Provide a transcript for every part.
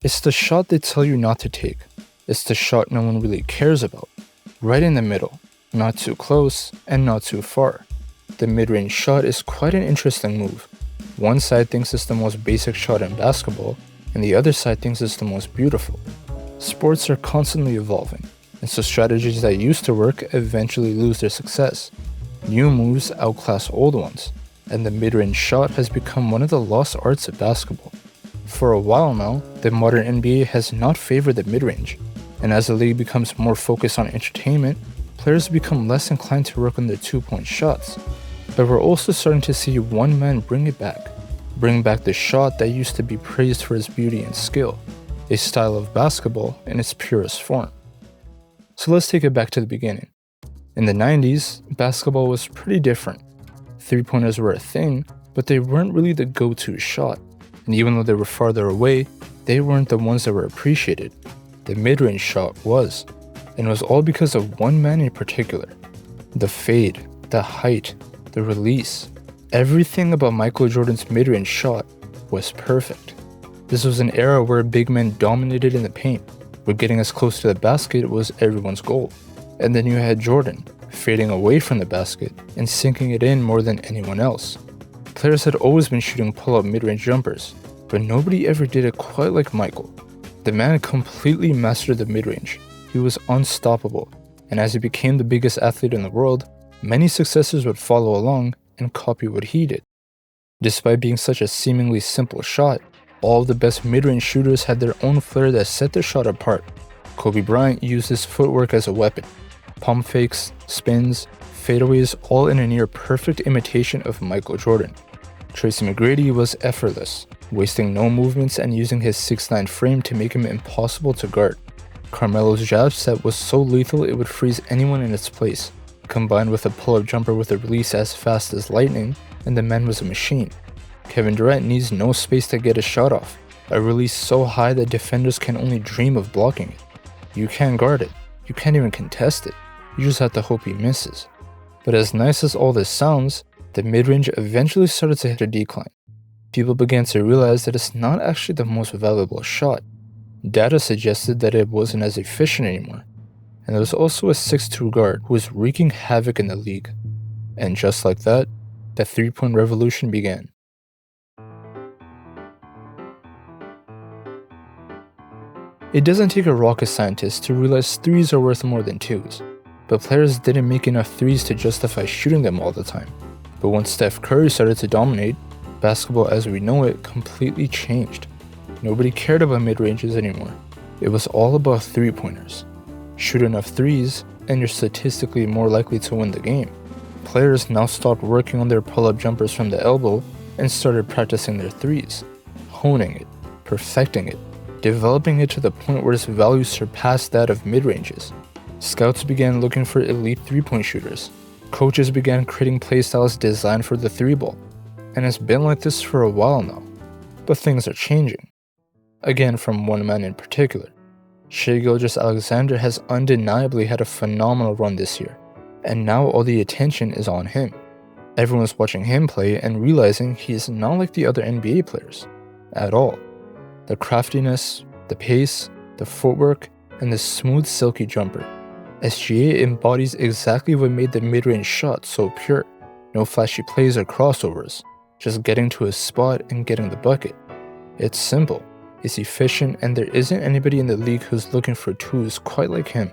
It's the shot they tell you not to take. It's the shot no one really cares about. Right in the middle, not too close and not too far. The mid-range shot is quite an interesting move. One side thinks it's the most basic shot in basketball, and the other side thinks it's the most beautiful. Sports are constantly evolving, and so strategies that used to work eventually lose their success. New moves outclass old ones, and the mid-range shot has become one of the lost arts of basketball. For a while now, the modern NBA has not favored the mid-range, and as the league becomes more focused on entertainment, players become less inclined to work on their two-point shots. But we're also starting to see one man bring back the shot that used to be praised for its beauty and skill, a style of basketball in its purest form. So let's take it back to the beginning. In the 90s, basketball was pretty different. Three-pointers were a thing, but they weren't really the go-to shot. And even though they were farther away, they weren't the ones that were appreciated. The mid-range shot was. And it was all because of one man in particular. The fade, the height, the release. Everything about Michael Jordan's mid-range shot was perfect. This was an era where big men dominated in the paint, where getting as close to the basket was everyone's goal. And then you had Jordan, fading away from the basket and sinking it in more than anyone else. Players had always been shooting pull-up mid-range jumpers, but nobody ever did it quite like Michael. The man completely mastered the mid-range. He was unstoppable, and as he became the biggest athlete in the world, many successors would follow along and copy what he did. Despite being such a seemingly simple shot, all of the best mid-range shooters had their own flair that set their shot apart. Kobe Bryant used his footwork as a weapon. Pump fakes, spins, fadeaways, all in a near-perfect imitation of Michael Jordan. Tracy McGrady was effortless, wasting no movements and using his 6'9" frame to make him impossible to guard. Carmelo's jab set was so lethal it would freeze anyone in its place, combined with a pull-up jumper with a release as fast as lightning, and the man was a machine. Kevin Durant needs no space to get a shot off, a release so high that defenders can only dream of blocking it. You can't guard it, you can't even contest it, you just have to hope he misses. But as nice as all this sounds, the mid-range eventually started to hit a decline. People began to realize that it's not actually the most valuable shot. Data suggested that it wasn't as efficient anymore. And there was also a 6'2" guard who was wreaking havoc in the league. And just like that, the three-point revolution began. It doesn't take a rocket scientist to realize threes are worth more than twos, but players didn't make enough threes to justify shooting them all the time. But once Steph Curry started to dominate, basketball as we know it completely changed. Nobody cared about mid-ranges anymore. It was all about three-pointers. Shoot enough threes, and you're statistically more likely to win the game. Players now stopped working on their pull-up jumpers from the elbow and started practicing their threes, honing it, perfecting it, developing it to the point where its value surpassed that of mid-ranges. Scouts began looking for elite three-point shooters. Coaches began creating playstyles designed for the three ball. And it's been like this for a while now. But things are changing. Again, from one man in particular. Shai Gilgeous-Alexander has undeniably had a phenomenal run this year, and now all the attention is on him. Everyone's watching him play and realizing he is not like the other NBA players, at all. The craftiness, the pace, the footwork, and the smooth silky jumper. SGA embodies exactly what made the mid-range shot so pure. No flashy plays or crossovers, just getting to a spot and getting the bucket. It's simple. It's efficient, and there isn't anybody in the league who's looking for twos quite like him.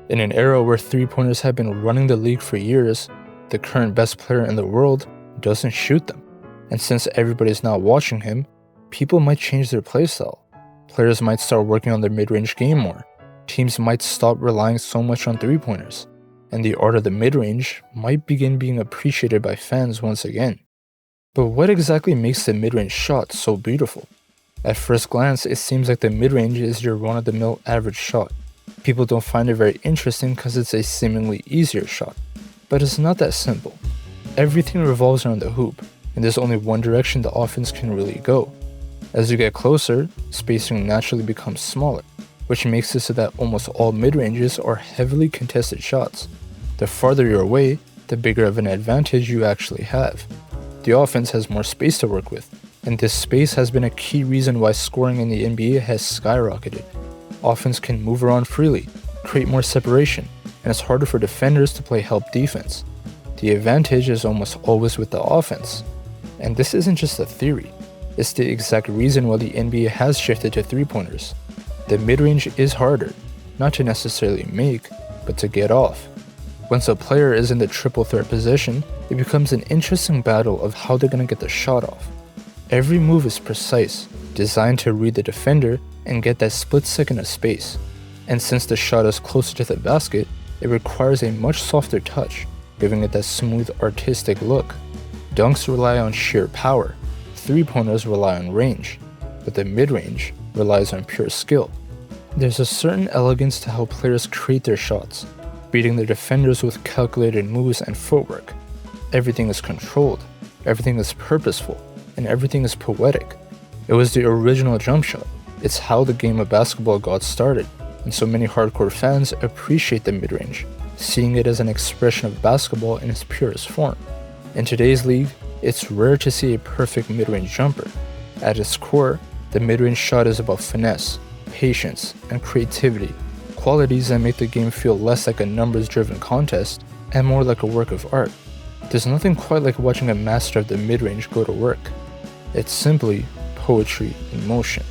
In an era where three-pointers have been running the league for years, the current best player in the world doesn't shoot them. And since everybody's now watching him, people might change their playstyle. Players might start working on their mid-range game more. Teams might stop relying so much on three-pointers. And the art of the mid-range might begin being appreciated by fans once again. But what exactly makes the mid-range shot so beautiful? At first glance, it seems like the mid-range is your run-of-the-mill average shot. People don't find it very interesting because it's a seemingly easier shot. But it's not that simple. Everything revolves around the hoop, and there's only one direction the offense can really go. As you get closer, spacing naturally becomes smaller, which makes it so that almost all mid-ranges are heavily contested shots. The farther you're away, the bigger of an advantage you actually have. The offense has more space to work with, and this space has been a key reason why scoring in the NBA has skyrocketed. Offense can move around freely, create more separation, and it's harder for defenders to play help defense. The advantage is almost always with the offense. And this isn't just a theory, it's the exact reason why the NBA has shifted to three-pointers. The mid-range is harder, not to necessarily make, but to get off. Once a player is in the triple threat position, it becomes an interesting battle of how they're going to get the shot off. Every move is precise, designed to read the defender and get that split second of space. And since the shot is closer to the basket, it requires a much softer touch, giving it that smooth, artistic look. Dunks rely on sheer power, three-pointers rely on range, but the mid-range relies on pure skill. There's a certain elegance to how players create their shots, beating their defenders with calculated moves and footwork. Everything is controlled, everything is purposeful, and everything is poetic. It was the original jump shot. It's how the game of basketball got started, and so many hardcore fans appreciate the mid-range, seeing it as an expression of basketball in its purest form. In today's league, it's rare to see a perfect mid-range jumper. At its core, the mid-range shot is about finesse, patience, and creativity, qualities that make the game feel less like a numbers-driven contest and more like a work of art. There's nothing quite like watching a master of the mid-range go to work. It's simply poetry in motion.